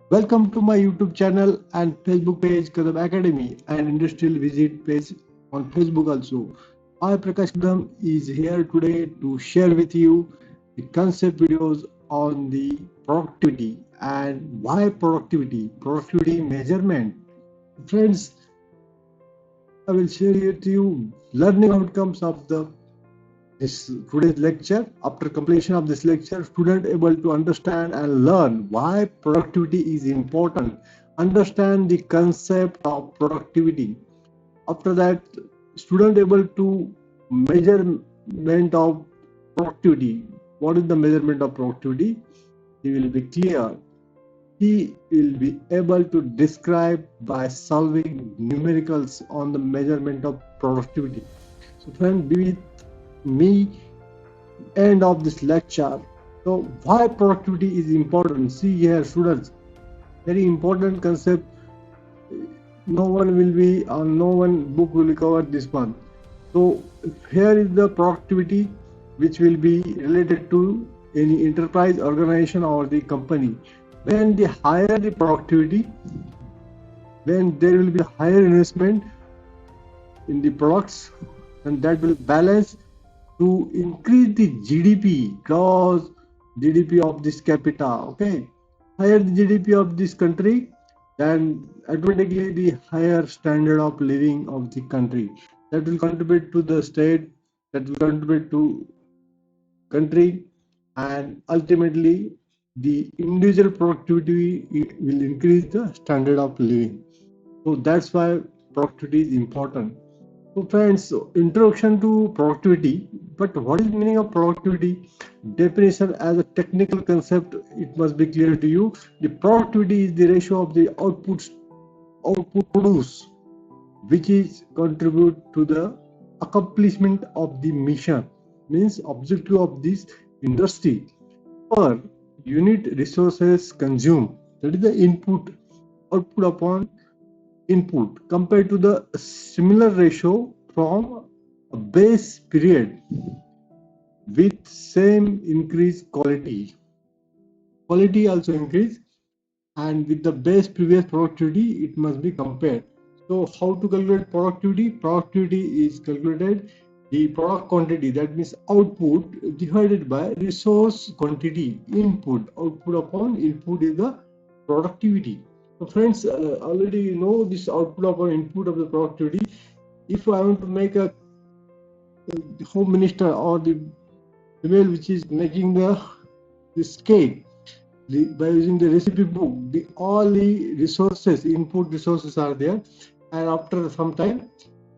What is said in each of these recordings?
Welcome to my YouTube channel and Facebook page Kadam Academy and industrial visit page on Facebook also. I Prakash Kadam is here today to share with you the concept videos on the productivity and why productivity measurement. Friends, I will share with you learning outcomes of the this today's lecture. After completion of this lecture, student able to understand and learn why productivity is important. Understand the concept of productivity. After that, student able to measurement of productivity. What is the measurement of productivity? He will be clear. He will be able to describe by solving numericals on the measurement of productivity. So friend, be with me end of this lecture. So why productivity is important? See here, students, very important concept. No one will be on no one book will cover this one. So here is the productivity which will be related to any enterprise, organization, or the company. When the higher the productivity, when there will be higher investment in the products, and that will balance to increase the GDP, gross GDP of this capita. Okay, higher the GDP of this country, then automatically the higher standard of living of the country. That will contribute to the state, that will contribute to country, and ultimately the individual productivity will increase the standard of living. So that's why productivity is important. So friends, introduction to productivity. But what is the meaning of productivity? Definition as a technical concept, it must be clear to you. The productivity is the ratio of the output produced, which is contribute to the accomplishment of the mission. Means objective of this industry per unit resources consumed. That is the output upon input compared to the similar ratio from a base period with same increase quality also increase, and with the base previous productivity it must be compared. So how to calculate productivity is calculated the product quantity, that means output, divided by resource quantity, output upon input is the productivity. So friends, already you know this output upon input of the productivity. If I want to make a home minister or the female which is making this cake, by using the recipe book, all the resources, input resources are there, and after some time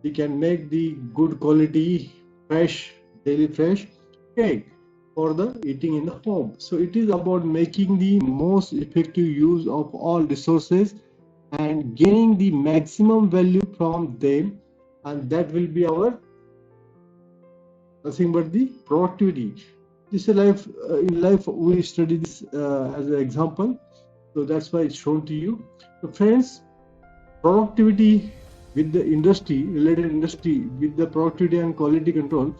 we can make the good quality daily fresh cake for the eating in the home. So it is about making the most effective use of all resources and gaining the maximum value from them, and that will be our nothing but the productivity. This is life. In life we study this as an example, so that's why it's shown to you. So friends, productivity with the industry with the productivity and quality control,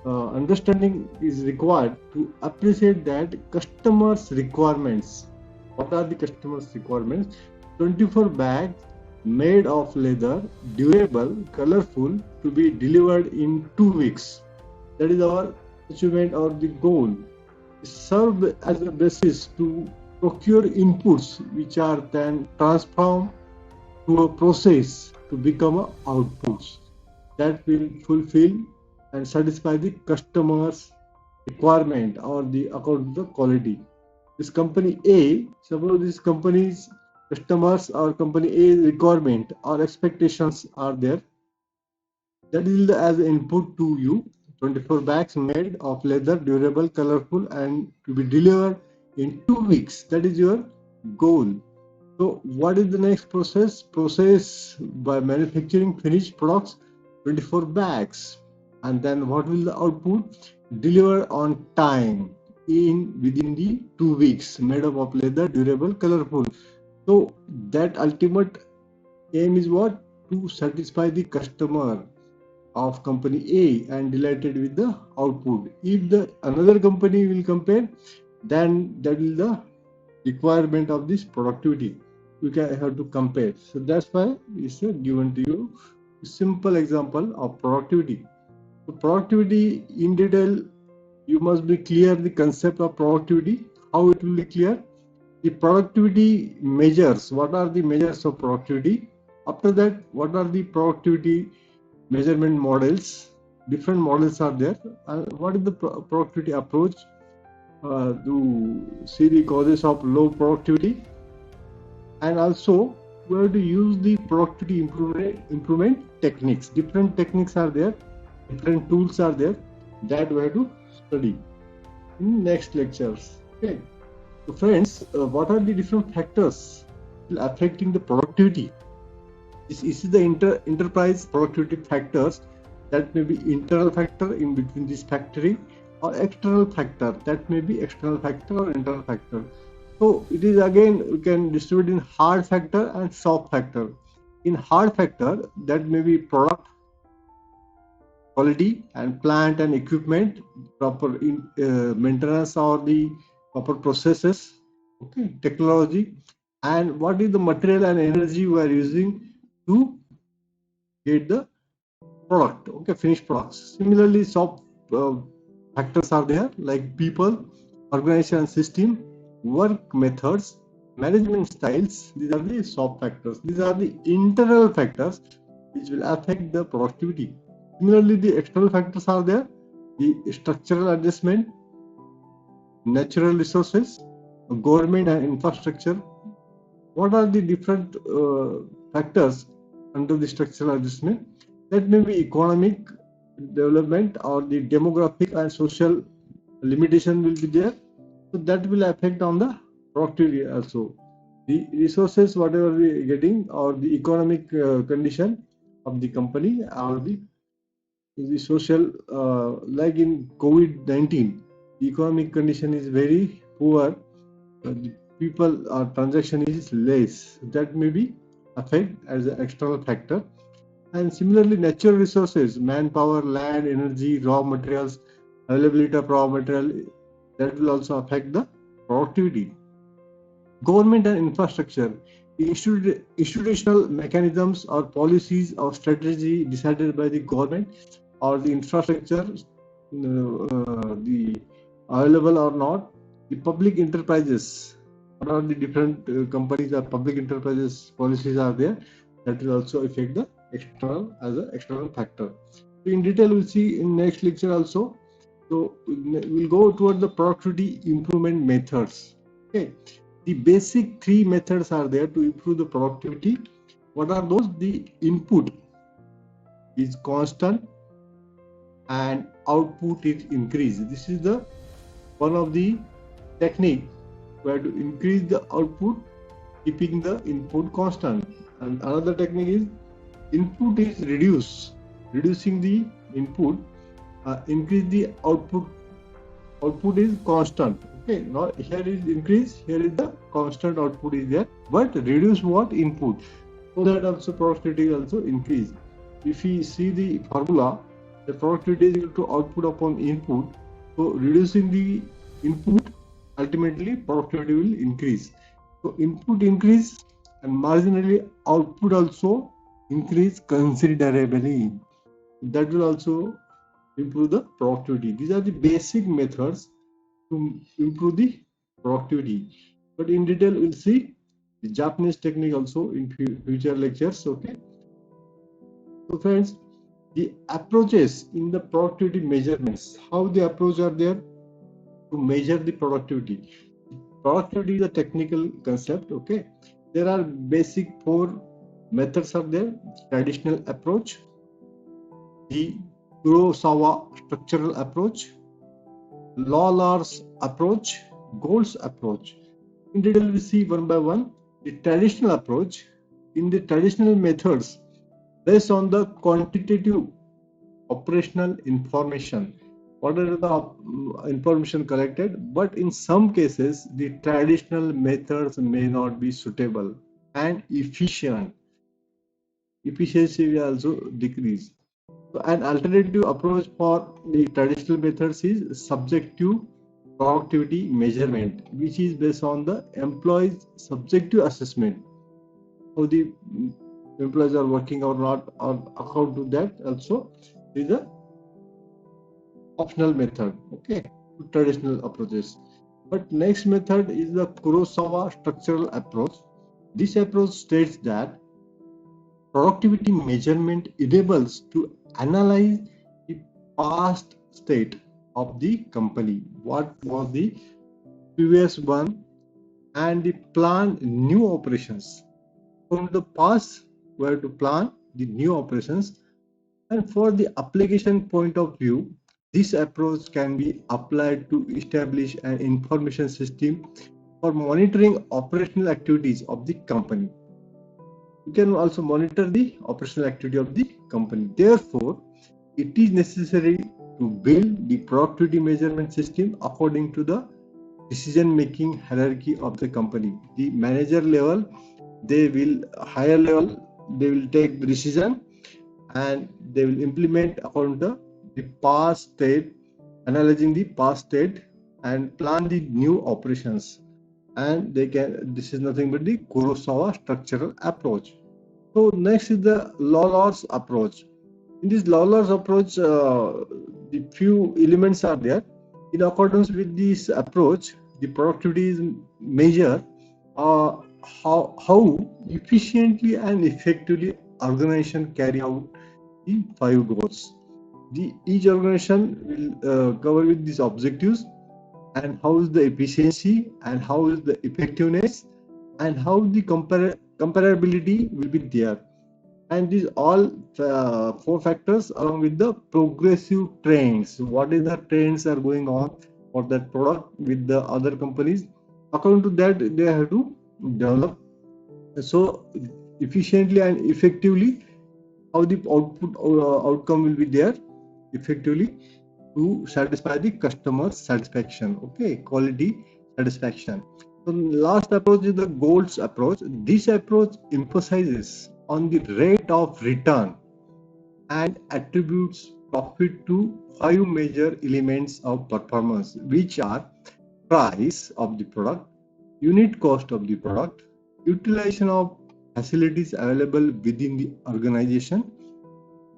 understanding is required to appreciate that customers requirements. What are the customers requirements? 24 bags made of leather, durable, colorful, to be delivered in 2 weeks. That is our achievement or the goal. Serve as a basis to procure inputs which are then transformed to a process to become a outputs that will fulfill and satisfy the customer's requirement or the according to the quality. This company A, suppose this company's customers or company A requirement or expectations are there, that is as input to you. 24 bags made of leather, durable, colorful, and to be delivered in 2 weeks. That is your goal. So what is the next process? Process by manufacturing finished products, 24 bags. And then what will the output? Deliver on time within the 2 weeks, made up of leather, durable, colorful. So that ultimate aim is what? To satisfy the customer of company A and delighted with the output. If the another company will compare, then that will the requirement of this productivity. We can have to compare. So that's why it's given to you a simple example of productivity. So productivity in detail, you must be clear the concept of productivity. How it will be clear? The productivity measures. What are the measures of productivity? After that, what are the productivity measurement models? Different models are there. What is the productivity approach to see the causes of low productivity? And also, we have to use the productivity improvement techniques. Different techniques are there, different tools are there that we have to study in next lectures. Okay. So friends, what are the different factors affecting the productivity? This is the enterprise productivity factors. That may be internal factor in between this factory, or external factor, that may be external factor or internal factor. So it is again, we can distribute in hard factor and soft factor. In hard factor, that may be product quality and plant and equipment, proper maintenance or the proper processes, okay, technology, and what is the material and energy we are using to get the product, okay, finished products. Similarly, soft factors are there like people, organization system, work methods, management styles. These are the soft factors. These are the internal factors which will affect the productivity. Similarly, the external factors are there, the structural adjustment, natural resources, government and infrastructure. What are the different factors under the structural adjustment? That may be economic development or the demographic and social limitation will be there. So that will affect on the productivity also. The resources, whatever we are getting, or the economic condition of the company, or the social, like in COVID-19, the economic condition is very poor. The people or transaction is less. That may be affect as an external factor. And similarly, natural resources, manpower, land, energy, raw materials, availability of raw material, that will also affect the productivity. Government and infrastructure, institutional mechanisms or policies or strategy decided by the government or the infrastructure, the available or not. The public enterprises, what are the different companies or public enterprises policies are there, that will also affect the external as an external factor. So in detail, we'll see in next lecture also. So we'll go toward the productivity improvement methods. Okay, the basic three methods are there to improve the productivity. What are those? The input is constant and output is increased. This is the one of the technique where to increase the output, keeping the input constant. And another technique is input is reducing the input, increase the output. Output is constant. Okay, now here is increase, here is the constant output is there, but reduce what? Input. So that also productivity also increase. If we see the formula, the productivity is equal to output upon input. So reducing the input, ultimately productivity will increase. So input increase and marginally output also increase considerably. That will also improve the productivity. These are the basic methods to improve the productivity. But in detail, we'll see the Japanese technique also in future lectures. Okay. So friends, the approaches in the productivity measurements, how the approach are there to measure the productivity. Productivity is a technical concept. Okay. There are basic four methods are there. Traditional approach, the Kurosawa structural approach, Lawlor's approach, Gold's approach. In detail, we see one by one. The traditional approach, in the traditional methods, based on the quantitative operational information, what are the information collected, but in some cases, the traditional methods may not be suitable and efficient. Efficiency will also decrease. So an alternative approach for the traditional methods is subjective productivity measurement, which is based on the employee's subjective assessment, how the employees are working or not, or according to that also is a optional method. Okay, traditional approaches. But next method is the Kurosawa structural approach. This approach states that productivity measurement enables to analyze the past state of the company, what was the previous one, and the plan new operations. From the past, we have to plan the new operations, and for the application point of view, this approach can be applied to establish an information system for monitoring operational activities of the company. You can also monitor the operational activity of the company. Therefore, it is necessary to build the productivity measurement system according to the decision-making hierarchy of the company. The manager level, they will higher level, they will take the decision and they will implement according to the past state, analyzing the past state and plan the new operations. And they can, this is nothing but the Kurosawa structural approach. So next is the Lawlor's approach. In this Lawlor's approach, the few elements are there. In accordance with this approach, the productivity is measured how efficiently and effectively organization carry out the 5 goals. Each organization will cover with these objectives, and how is the efficiency and how is the effectiveness and how the comparability will be there. And these all 4 factors along with the progressive trends. What is the trends are going on for that product with the other companies? According to that, they have to develop so efficiently and effectively how the outcome will be there effectively to satisfy the customer satisfaction. Okay, quality satisfaction. So last approach is the goals approach. This approach emphasizes on the rate of return and attributes profit to 5 major elements of performance, which are price of the product, unit cost of the product, utilization of facilities available within the organization,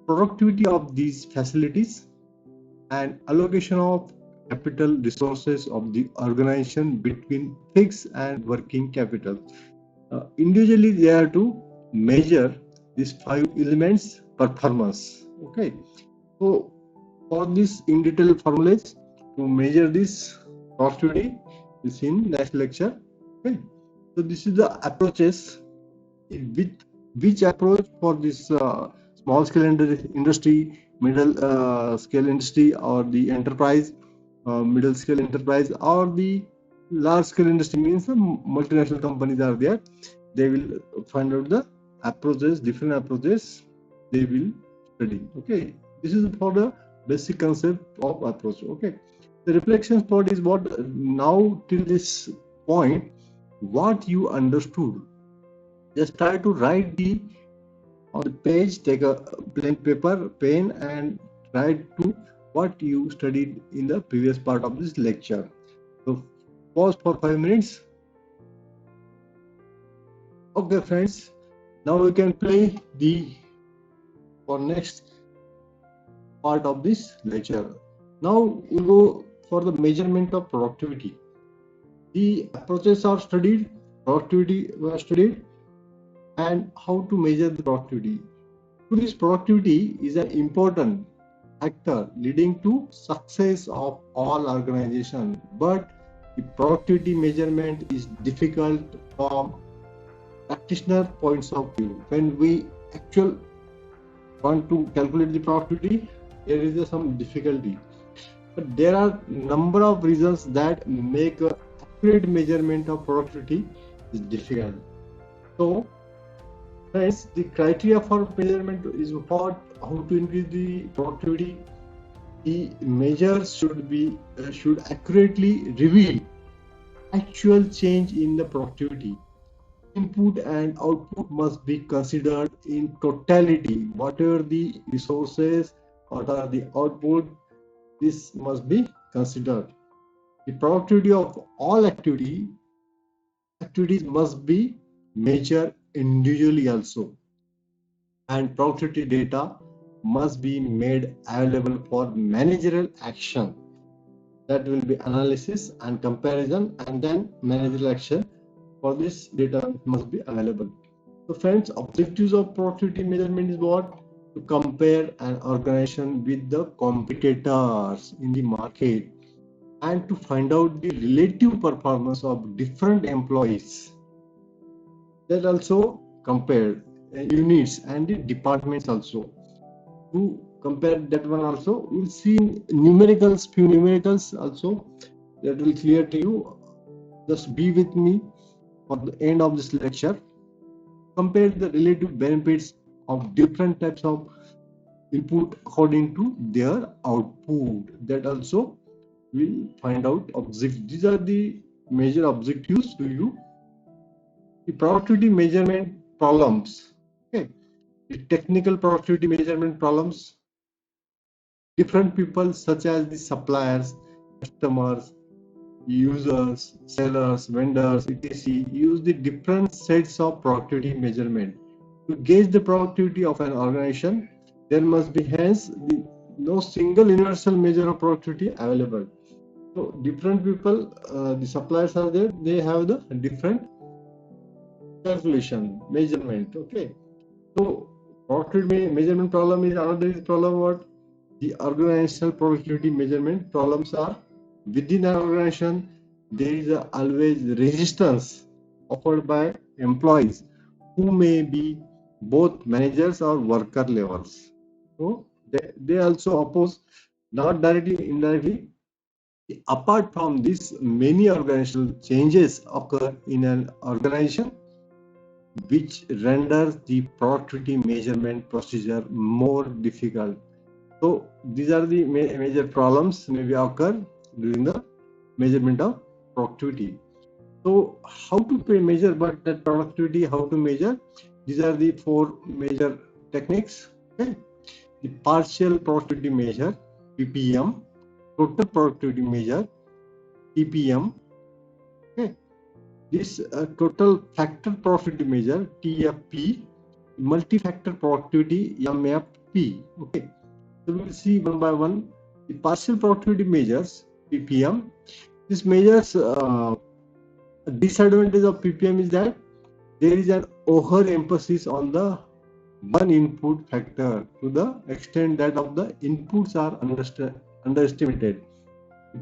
productivity of these facilities, and allocation of capital resources of the organization between fixed and working capital. Individually, they have to measure these 5 elements performance. Okay, so for this in detail formulas to measure this productivity is in next lecture. Okay, so this is the approaches with which approach for this small scale industry, middle scale industry, or the enterprise, middle scale enterprise, or the large scale industry, means the multinational companies are there. They will find out the approaches, different approaches they will study. Okay, this is for the basic concept of approach. Okay, the reflection part is what now till this point what you understood. Just try to write on the page, take a plain paper, pen, and write to what you studied in the previous part of this lecture. So pause for 5 minutes. Okay, friends, now we can play for next part of this lecture. Now we go for the measurement of productivity. The approaches are studied, productivity were studied, and how to measure the productivity. So this productivity is an important factor leading to success of all organizations, but the productivity measurement is difficult from practitioner points of view. When we actually want to calculate the productivity, there is some difficulty. But there are number of reasons that make a accurate measurement of productivity is difficult. So friends, the criteria for measurement is what, how to increase the productivity. The measures should accurately reveal actual change in the productivity. Input and output must be considered in totality. Whatever the resources, what are the output, this must be considered. The productivity of all activities must be measured individually also, and productivity data must be made available for managerial action. That will be analysis and comparison, and then managerial action. For this, data must be available. So friends, objectives of productivity measurement is what? To compare an organization with the competitors in the market and to find out the relative performance of different employees. That also compared units and the departments also. To compare that one also, we'll see numericals, few numericals also that will clear to you. Just be with me for the end of this lecture. Compare the relative benefits of different types of input according to their output. That also will find out objectives. These are the major objectives to you. The productivity measurement problems. Okay. The technical productivity measurement problems. Different people such as the suppliers, customers, users, sellers, vendors, etc. use the different sets of productivity measurement. To gauge the productivity of an organization, there must be hence no single universal measure of productivity available. So different people, the suppliers are there, they have the different calculation, measurement. Okay. So productivity measurement problem is another problem what? The organizational productivity measurement problems are within an organization, there is always resistance offered by employees who may be both managers or worker levels. So they also oppose, not directly, indirectly. Apart from this, many organizational changes occur in an organization which renders the productivity measurement procedure more difficult. So these are the major problems maybe occur during the measurement of productivity. So how to measure but that productivity, how to measure? These are the four major techniques. Okay. The partial productivity measure, PPM, total productivity measure, TPM. Okay. This total factor productivity measure, TFP, multi-factor productivity, MFP. Okay. So we will see one by one the partial productivity measures, PPM. This measures disadvantage of PPM is that there is an overemphasis on the one input factor to the extent that of the inputs are underestimated.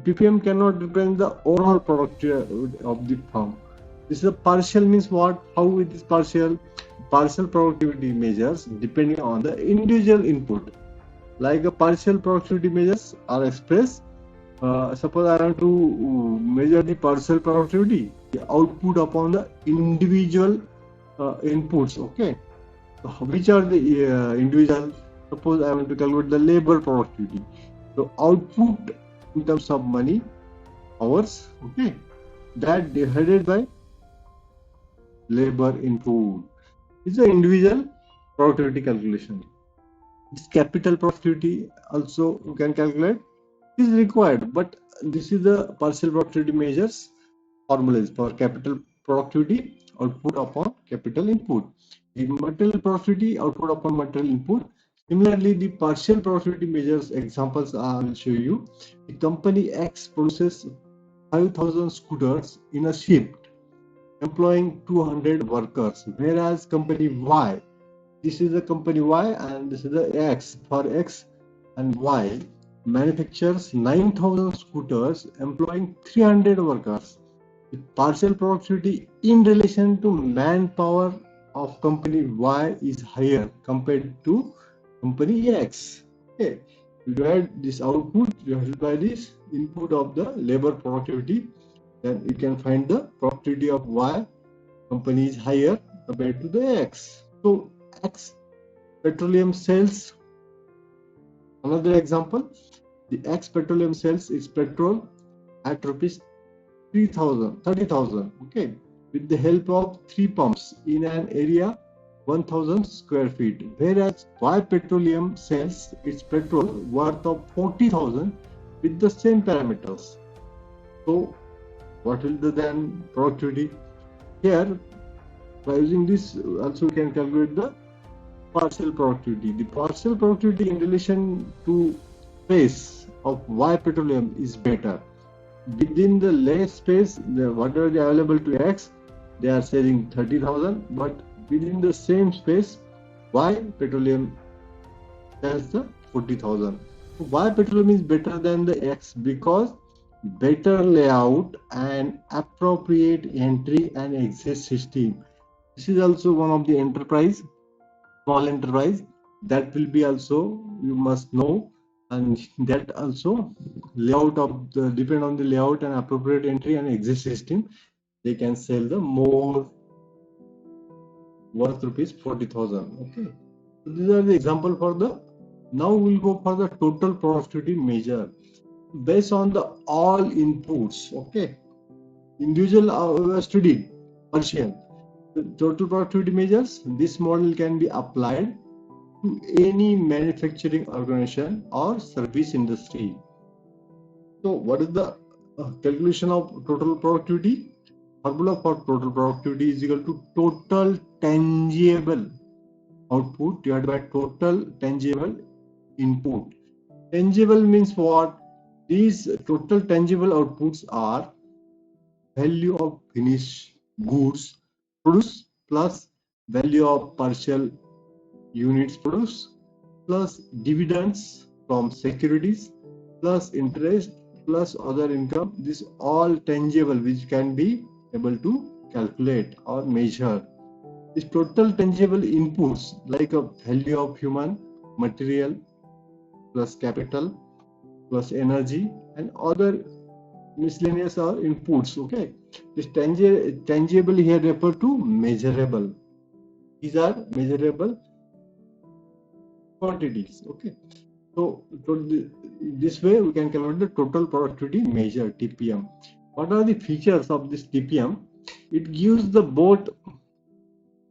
PPM cannot represent the overall productivity of the firm. This is a partial means what? How it is partial? Partial productivity measures depending on the individual input. Like a partial productivity measures are expressed. Suppose I want to measure the partial productivity, the output upon the individual inputs. Okay, so which are the individual? Suppose I want to calculate the labor productivity. So output in terms of money, hours. Okay, that divided by labor input is the individual productivity calculation. This capital productivity also you can calculate is required, but this is the partial productivity measures formulas for capital productivity output upon capital input. The material productivity output upon material input. Similarly, the partial productivity measures examples I will show you. The company X produces 5,000 scooters in a shift, employing 200 workers, whereas company Y, this is the company Y and this is the X, for X and Y manufactures 9,000 scooters employing 300 workers. The partial productivity in relation to manpower of company Y is higher compared to company X. Okay, you divide this output divided by this input of the labor productivity, then you can find the productivity of Y company is higher compared to the X. So X petroleum sales, another example, the X petroleum sales is petrol at rupees 30,000, okay, with the help of 3 pumps in an area 1,000 square feet, whereas Y petroleum sells its petrol worth of 40,000 with the same parameters. So what will the then productivity? Here, by using this, also we can calculate the partial productivity. The partial productivity in relation to space of Y petroleum is better. Within the less space, whatever is available to X, they are selling 30,000, but within the same space, Y petroleum sells the 40,000. Y petroleum is better than the X because better layout and appropriate entry and exit system. This is also one of the enterprise, small enterprise, that will be also, you must know, and that also layout of the, depend on the layout and appropriate entry and exit system, they can sell the more worth rupees 40,000. Okay, so these are the example for the. Now we'll go for the total productivity measure based on the all inputs. Okay, individual studied partial. The total productivity measures. This model can be applied to any manufacturing organization or service industry. So what is the calculation of total productivity? Formula for total productivity is equal to total tangible output divided by total tangible input. Tangible means what? These total tangible outputs are value of finished goods produced plus value of partial units produced plus dividends from securities plus interest plus other income. This all tangible which can be able to calculate or measure. This total tangible inputs like a value of human material plus capital plus energy and other miscellaneous or inputs. Okay, this tangible here refer to measurable. These are measurable quantities. Okay, so this way we can calculate the total productivity measure, TPM. What are the features of this TPM? It gives the both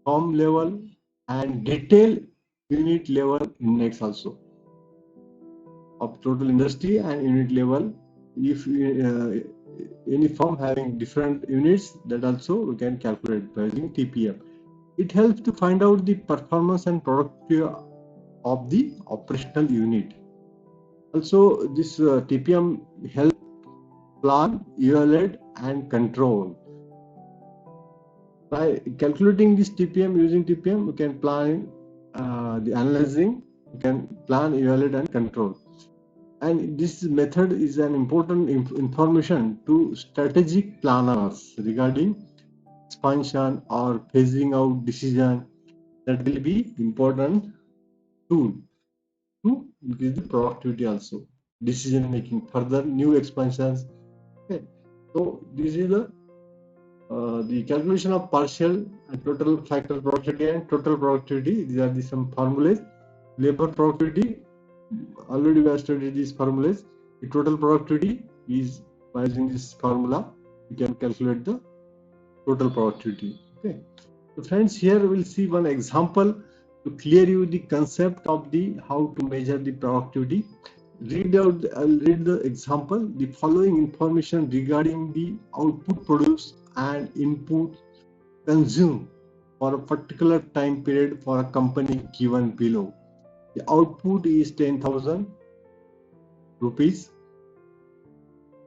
firm level and detail unit level index also of total industry and unit level. If any firm having different units, that also we can calculate by using TPM. It helps to find out the performance and productivity of the operational unit. Also, this TPM help plan, evaluate, and control. By calculating this TPM, using TPM, we can plan the analyzing, we can plan, evaluate, and control. And this method is an important information to strategic planners regarding expansion or phasing out decision. That will be important tool to increase the productivity also, decision making, further new expansions. Okay, so this is the calculation of partial and total factor productivity and total productivity. These are the some formulas. Labor productivity, already we have studied these formulas. The total productivity is by using this formula, we can calculate the total productivity. Okay, so friends, here we'll see one example to clear you the concept of the how to measure the productivity. I'll read the example. The following information regarding the output produced and input consumed for a particular time period for a company given below. The output is 10,000 rupees.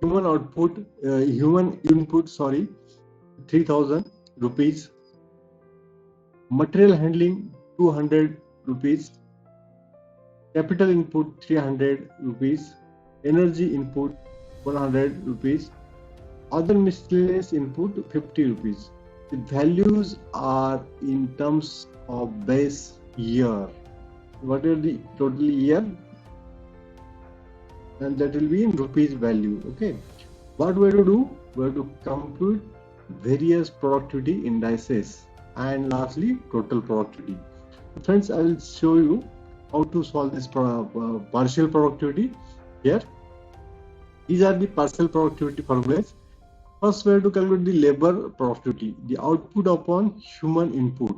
Human input, 3,000 rupees. Material handling 200 rupees. Capital input 300 rupees. Energy input 100 rupees. Other miscellaneous input 50 rupees. The values are in terms of base year. What is the total year? And that will be in rupees value. Okay, what we have to do? We have to compute various productivity indices and lastly total productivity. Friends, I will show you how to solve this partial productivity here. These are the partial productivity formulas. First, we have to calculate the labor productivity, the output upon human input.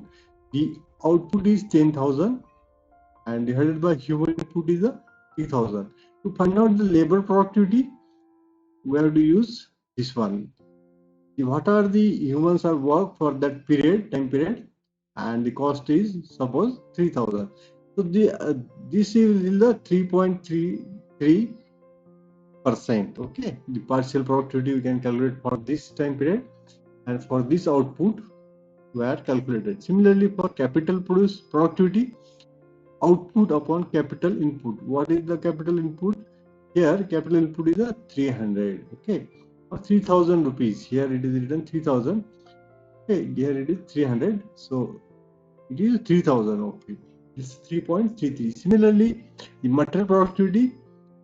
The output is 10,000 and divided by human input is 3,000. To find out the labor productivity, we have to use this one. What are the humans are work for that time period, and the cost is suppose 3,000. So this is the 3.33%. Okay, the partial productivity we can calculate for this time period, and for this output were calculated. Similarly, for capital productivity, output upon capital input. What is the capital input? Here capital input is a 300. Okay, or 3,000 rupees. Here it is written 3,000. Okay, here it is 300. So it is 3,000. Okay, it's 3.33. Similarly, the material productivity,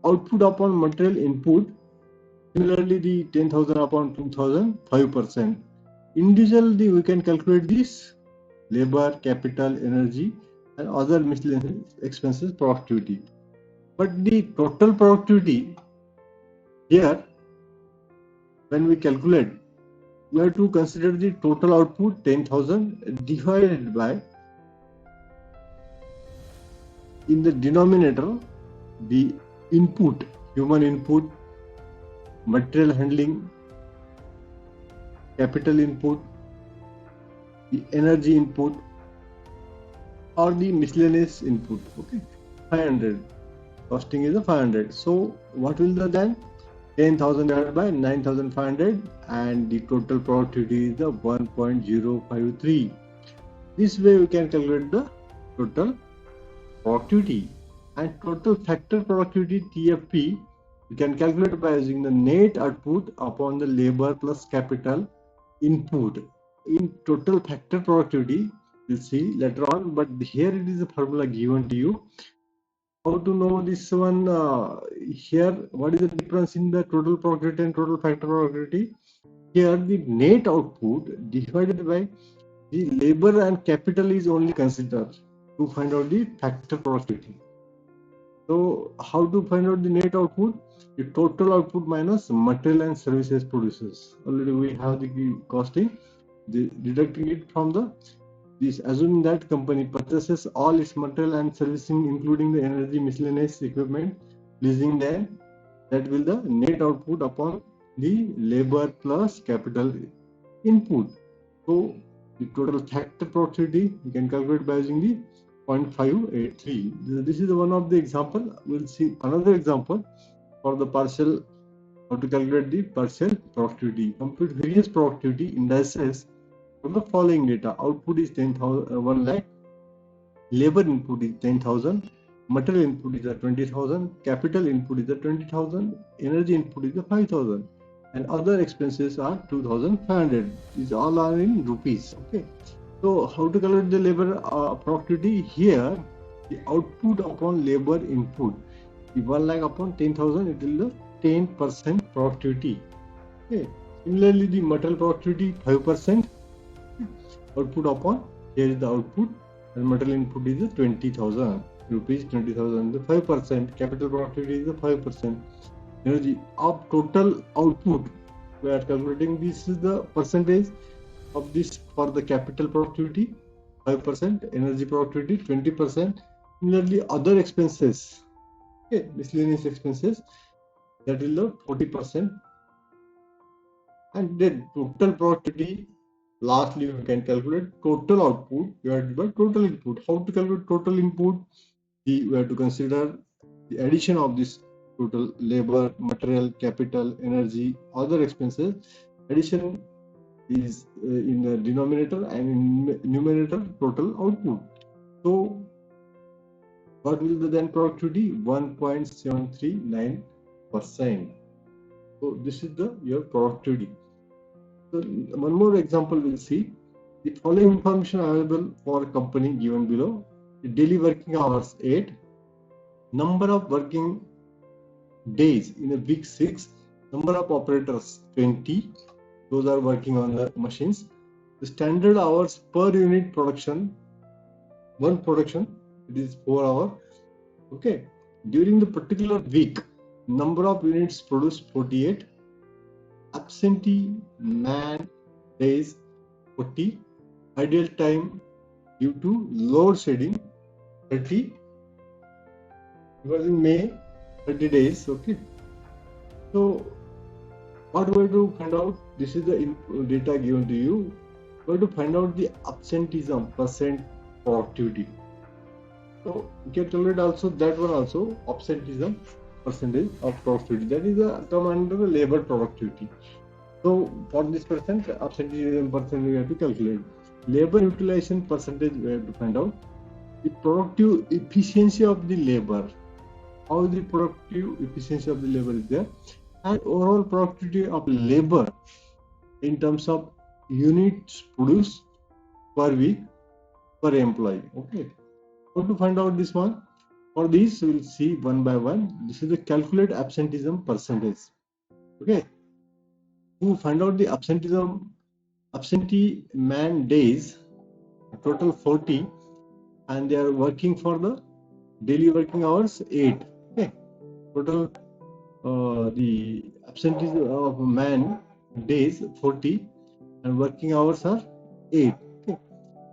output upon material input. Similarly, the 10,000 upon 2,000, 5%. Individually, we can calculate this labor, capital, energy, and other miscellaneous expenses productivity. But the total productivity here, when we calculate, we have to consider the total output 10,000 divided by, in the denominator, the input, human input, material handling, capital input, the energy input, or the miscellaneous input. Okay, 500. Costing is a 500. So what will the then? 10,000 divided by 9,500, and the total productivity is the 1.053. This way we can calculate the total productivity. And total factor productivity, TFP, we can calculate by using the net output upon the labor plus capital input. In total factor productivity, we'll see later on, but here it is a formula given to you. How to know this one? Here, what is the difference in the total productivity and total factor productivity? Here, the net output divided by the labor and capital is only considered to find out the factor productivity. So, how to find out the net output? The total output minus material and services produces. Already we have the costing, deducting it from the this, assuming that company purchases all its material and servicing, including the energy, miscellaneous equipment, leasing them, that will the net output upon the labor plus capital input. So the total factor productivity we can calculate by using the 0.583. This is one of the example. We'll see another example for the partial, how to calculate the partial productivity. Compute various productivity indices from the following data. Output is 1 lakh, labor input is 10,000, material input is 20,000, capital input is 20,000, energy input is 5,000, and other expenses are 2,500. These all are in rupees. Okay, so how to calculate the labor productivity? Here the output upon labor input, the 1 lakh upon 10,000, it will be 10% productivity. Okay, similarly the material productivity 5%. Output upon, here is the output, and material input is 20,000 rupees, 20,000, the 5%. Capital productivity is the 5%. Energy of total output, we are calculating, this is the percentage of this for the capital productivity 5%, energy productivity 20%. Similarly, other expenses, okay, miscellaneous expenses, that is the 40%. And then total productivity. Lastly, we can calculate total output divided by total input. How to calculate total input? We have to consider the addition of this total labor, material, capital, energy, other expenses. Addition is in the denominator, and in numerator total output. So what will the then productivity? 1.739%. So this is your productivity. So one more example we'll see. The following information available for a company given below. The daily working hours 8, number of working days in a week 6, number of operators 20, those are working on the machines. The standard hours per unit production, one production, it is 4 hours. Okay, during the particular week, number of units produced 48, absentee man days 40, ideal time due to load shedding 30, because in May 30 days. Okay, so What we have to find out? This is the data given to you. We have to find out the absenteeism percent productivity. So you can calculate also that one also, absenteeism percentage of productivity. That is a term under the labor productivity. So for this percent, absenteeism percent we have to calculate. Labor utilization percentage we have to find out. The productive efficiency of the labor. How the productive efficiency of the labor is there, and overall productivity of labor in terms of units produced per week per employee. Okay. How to find out this one? For this, we will see one by one. This is the calculate absenteeism percentage. Okay. To find out the absentee man days, total 40, and they are working for the daily working hours 8. Okay. Total the absentee of man days 40 and working hours are 8. Okay.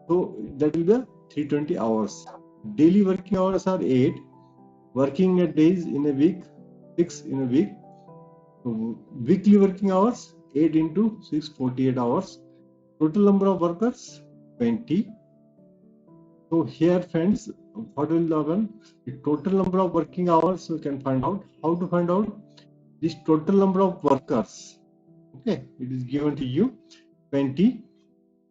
So that will be 320 hours. Daily working hours are 8. Working days in a week 6 in a week. So weekly working hours 8 into 6 48 hours. Total number of workers 20. So here friends, what will happen? The total number of working hours we can find out. How to find out? This total number of workers. Okay, it is given to you 20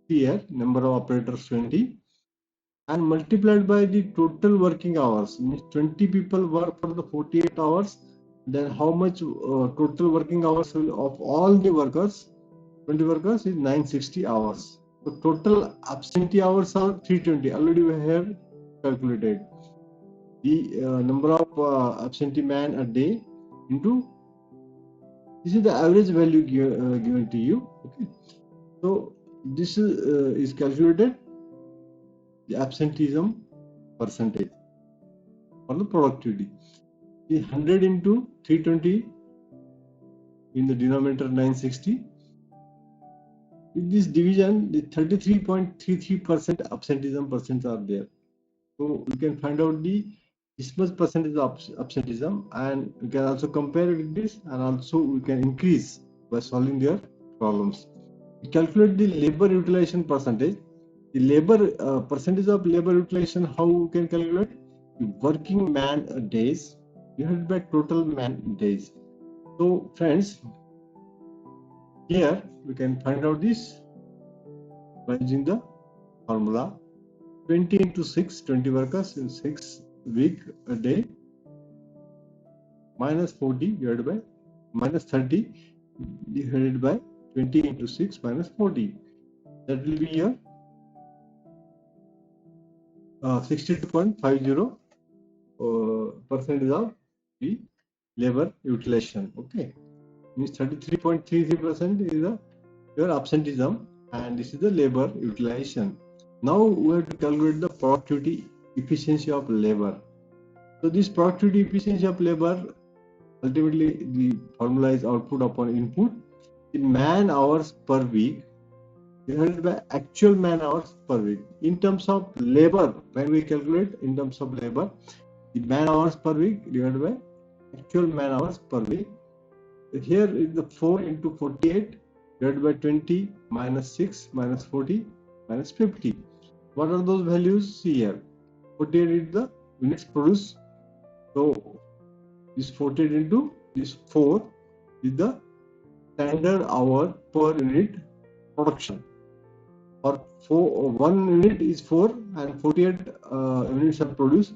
here, number of operators 20, and multiplied by the total working hours. Means 20 people work for the 48 hours. Then how much total working hours of all the workers? 20 workers is 960 hours. So total absentee hours are 320. Already we have calculated the number of absentee man a day into. This is the average value given to you. Okay. So this is calculated the absenteeism percentage for the productivity. The 100 into 320 in the denominator 960. With this division, the 33.33% absenteeism percents are there. So we can find out the this much percentage of absenteeism, and we can also compare it with this, and also we can increase by solving their problems. We calculate the labor utilization percentage. The labor percentage of labor utilization, how we can calculate? The working man days divided by total man days. So friends, here we can find out this by using the formula 20 into 6, 20 workers in 6 week a day, minus 40 divided by minus 30 divided by 20 into 6 minus 40. That will be your 62.50 percentage of the labor utilization. Okay, means 33.33% is your absenteeism, and this is the labor utilization. Now we have to calculate the productivity efficiency of labor. So this productivity efficiency of labor, ultimately the formula is output upon input. The man hours per week divided by actual man hours per week. In terms of labor, when we calculate in terms of labor, the man hours per week divided by actual man hours per week. Here is the 4 into 48 divided by 20 minus 6 minus 40 minus 50. What are those values? See here. 48 is the units produced. So this 48 into this 4 is the standard hour per unit production. Or 1 unit is 4 and 48 units are produced.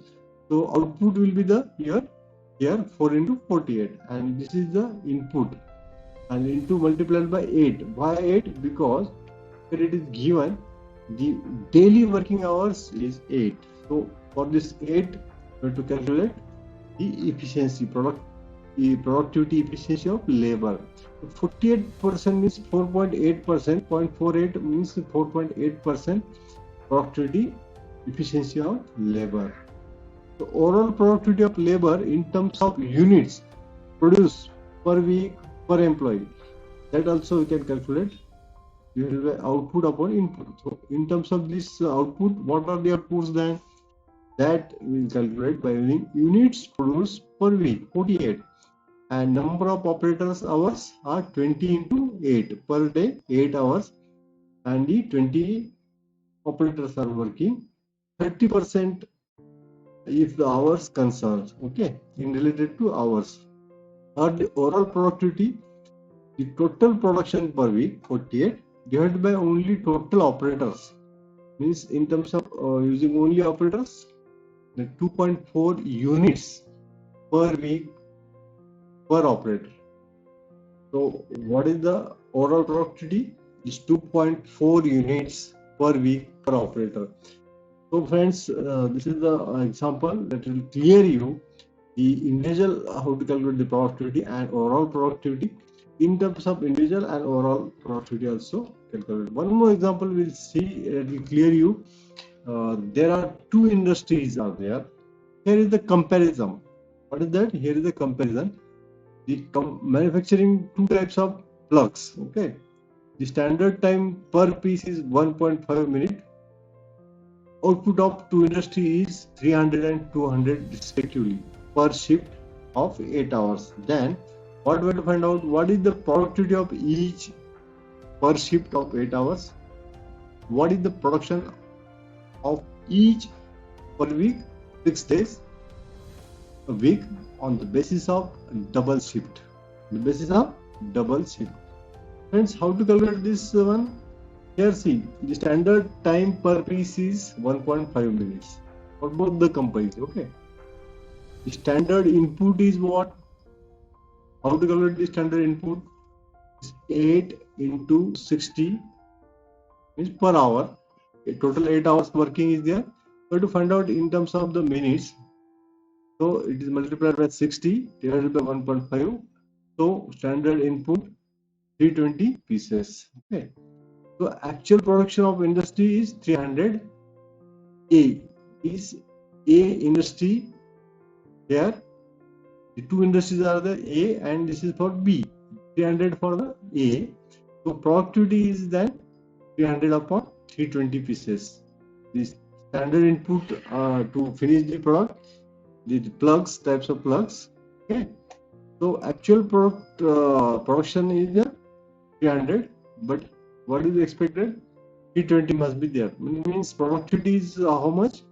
So output will be the here 4 into 48, and this is the input, and into multiplied by 8. Why 8? Because here it is given the daily working hours is 8. So for this 8, we have to calculate the efficiency, productivity efficiency of labor. 48% means 4.8%, 0.48 means 4.8% productivity efficiency of labor. The overall productivity of labor in terms of units produced per week per employee, that also we can calculate. You will output upon input. So in terms of this output, what are the outputs then? That we will calculate by using units produced per week 48, and number of operators hours are 20 into 8 per day, 8 hours, and the 20 operators are working. 30% if the hours concerns, okay, in related to hours. Or the overall productivity, the total production per week 48 divided by only total operators, means in terms of using only operators, the 2.4 units per week per operator. So what is the overall productivity? Is 2.4 units per week per operator. So friends, this is the example that will clear you the individual how to calculate the productivity and overall productivity. In terms of individual and overall productivity also calculate. One more example we'll see, it will clear you. There are two industries out there. Here is the comparison. What is that? Here is the comparison. The manufacturing two types of plugs. Okay. The standard time per piece is 1.5 minute. Output of two industry is 300 and 200 respectively per shift of 8 hours. Then what we have to find out, what is the productivity of each per shift of 8 hours? What is the production of each per week, 6 days a week on the basis of double shift. The basis of double shift. Friends, how to calculate this one? Here see, the standard time per piece is 1.5 minutes for both the companies. Okay. The standard input is what? How to calculate the standard input? Is 8 into 60 means per hour. A total 8 hours working is there. So to find out in terms of the minutes, so it is multiplied by 60 divided by 1.5. So standard input 320 pieces. Okay. So actual production of industry is 300. A is A industry. Here the two industries are the A and this is for B. 300 for the A. So productivity is then 300 upon 320 pieces. This standard input to finish the product, the plugs, types of plugs. Okay. So actual production is 300, but what is expected? 320 must be there. Means productivity is how much?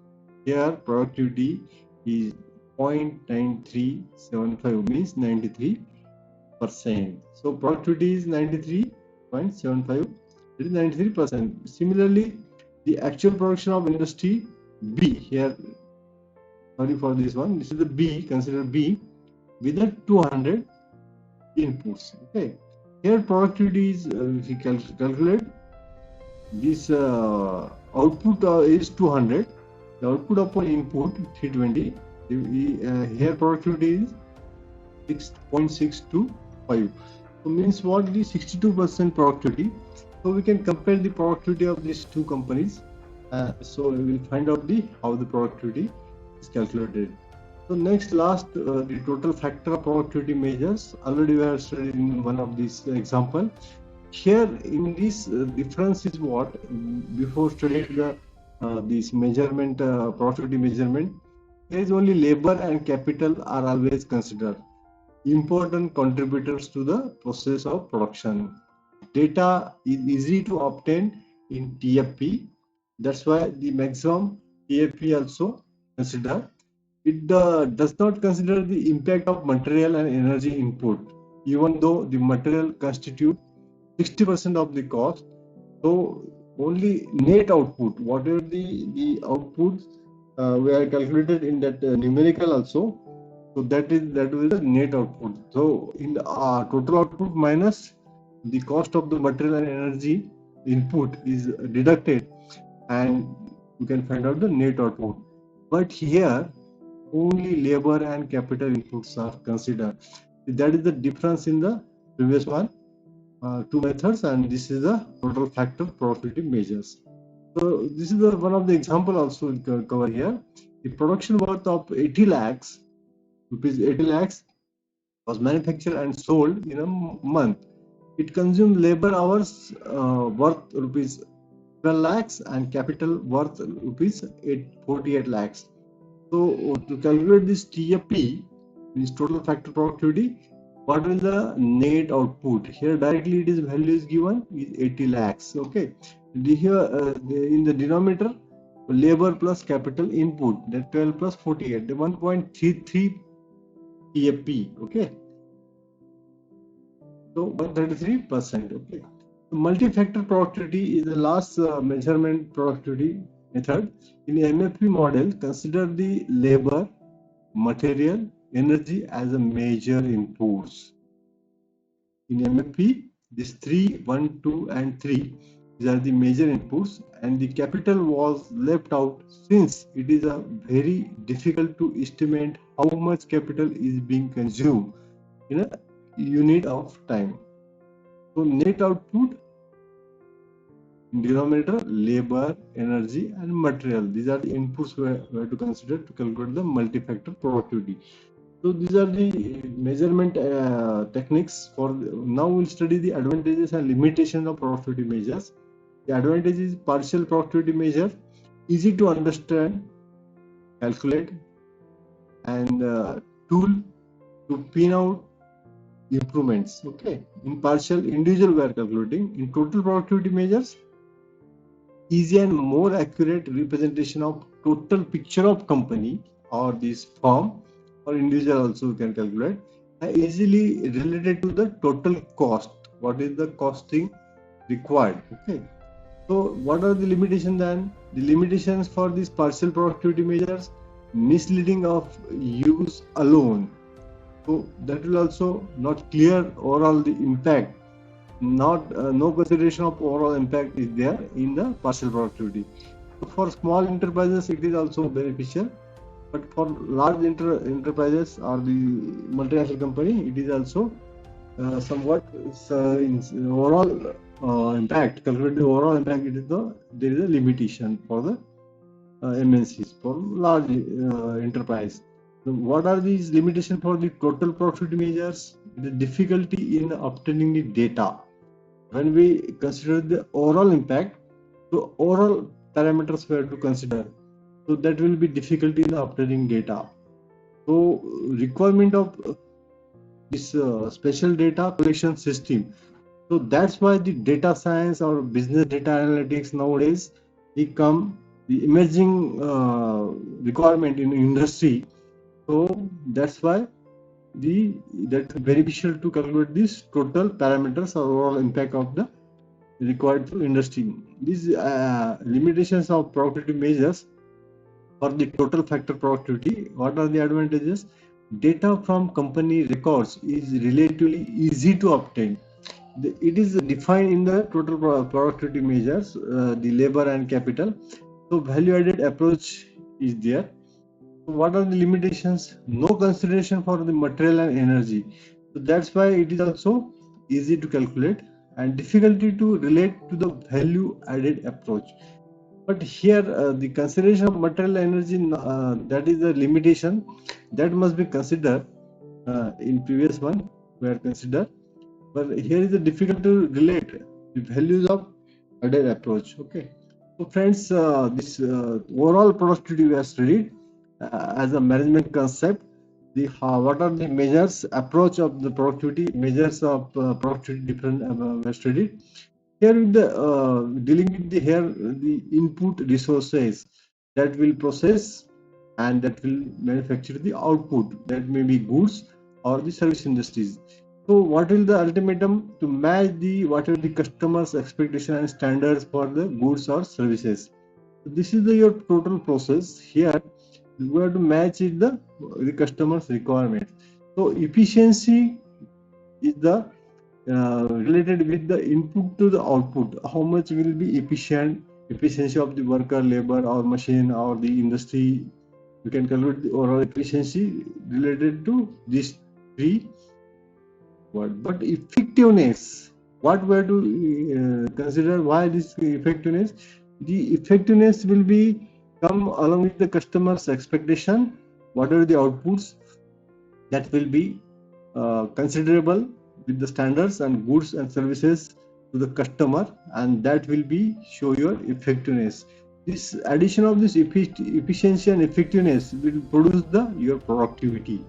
Here productivity is 0.9375 means 93%. So productivity is 93.75. It is 93%. Similarly, the actual production of industry B here. Sorry for this one. This is the B. Consider B with the 200 inputs. Okay. Here productivity is if you calculate this output is 200. The output upon input 320. Here productivity is 6.625. So means what? The 62% productivity. So we can compare the productivity of these two companies. So we will find out how the productivity is calculated. So next, last, the total factor of productivity measures. Already we have studied in one of these example. Here in this difference is what? Before studying the this measurement, productivity measurement, there is only labor and capital are always considered important contributors to the process of production. Data is easy to obtain in TFP. That's why the maximum TFP also considered. It does not consider the impact of material and energy input, even though the material constitute 60% of the cost. So only net output, whatever the outputs we are calculated in that numerical also. So that is the net output. So in the total output minus the cost of the material and energy input is deducted, and you can find out the net output. But here only labor and capital inputs are considered. That is the difference in the previous one, two methods, and this is the total factor productivity measures. So this is one of the example also we'll cover here. The production worth of 80 lakhs rupees, 80 lakhs was manufactured and sold in a month. It consumed labor hours worth rupees 12 lakhs and capital worth rupees 48 lakhs. So to calculate this TFP, this total factor productivity, what is the net output? Here directly it is value is given is 80 lakhs. Okay, here in the denominator, labor plus capital input, that 12 plus 48, the 1.33 PFP. Okay, so 133%. Okay, so multi-factor productivity is the last measurement productivity method. In the MFP model, consider the labor, material, energy as a major inputs. In MFP, these 3, 1, 2, and 3, these are the major inputs, and the capital was left out since it is a very difficult to estimate how much capital is being consumed in a unit of time. So net output, denominator, labor, energy, and material. These are the inputs we have to consider to calculate the multi-factor productivity. So these are the measurement techniques. For now, we'll study the advantages and limitations of productivity measures. The advantage is partial productivity measure, easy to understand, calculate, and tool to pin out improvements. Okay, in partial, individual we are calculating. In total productivity measures, easy and more accurate representation of total picture of company or this firm, or individual also can calculate, easily related to the total cost. What is the costing required? Okay, so what are the limitations then? The limitations for these partial productivity measures, misleading of use alone. So that will also not clear overall the impact. Not no consideration of overall impact is there in the partial productivity. So for small enterprises, it is also beneficial. But for large enterprises or the multinational company, it is also somewhat in overall impact. Calculate the overall impact. There is a limitation for the MNCs, for large enterprise. So what are these limitations for the total productivity measures? The difficulty in obtaining the data. When we consider the overall impact, so overall parameters we have to consider. So that will be difficulty in obtaining data. So requirement of this special data collection system. So that's why the data science or business data analytics nowadays become the emerging requirement in industry. So that's why that's beneficial to calculate this total parameters or overall impact of the required for industry. These limitations of productivity measures for the total factor productivity. What are the advantages? Data from company records is relatively easy to obtain. It is defined in the total productivity measures, the labor and capital. So value added approach is there. So what are the limitations? No consideration for the material and energy. So that's why it is also easy to calculate, and difficulty to relate to the value added approach. But here the consideration of material energy, that is the limitation that must be considered. In previous one we are considered, but here is the difficult to relate the values of added approach. Okay, so friends, this overall productivity we have studied as a management concept. The what are the measures, approach of the productivity, measures of productivity different we have studied. Here with the dealing with the input resources that will process and that will manufacture the output, that may be goods or the service industries. So what will the ultimatum to match the whatever the customers expectation and standards for the goods or services. So this is your total process. Here you have to match it the customer's requirement. So efficiency is the related with the input to the output. How much will be efficiency of the worker, labor, or machine, or the industry. You can calculate the overall efficiency related to these three words. But effectiveness, what we have to consider, why this effectiveness? The effectiveness will be come along with the customer's expectation. What are the outputs that will be considerable with the standards and goods and services to the customer, and that will be show your effectiveness. This addition of this efficiency and effectiveness will produce your productivity.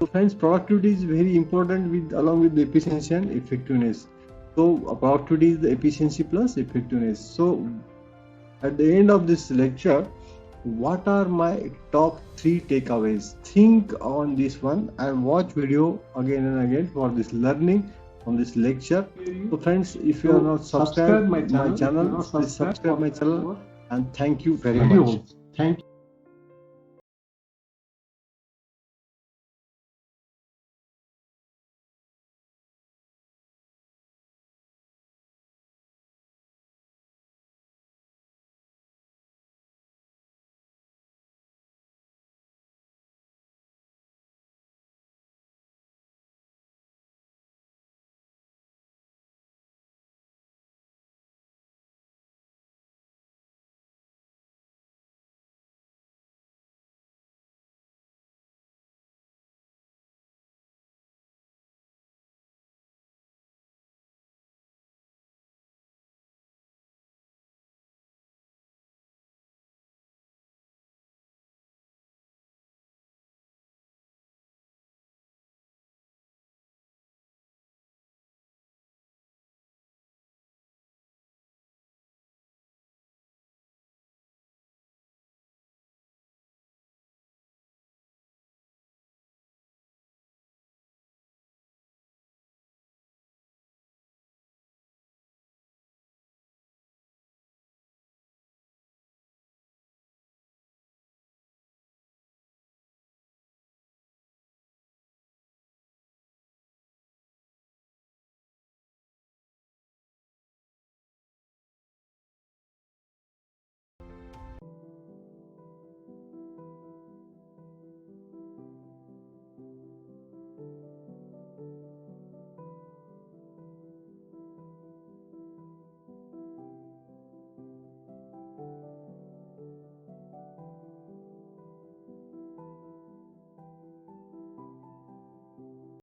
So friends, productivity is very important along with the efficiency and effectiveness. So productivity is the efficiency plus effectiveness. So at the end of this lecture, what are my top 3 takeaways? Think on this one and watch video again and again for this learning on this lecture. So friends, if you are not subscribed my channel, please subscribe my channel, and thank you very much. Thank you.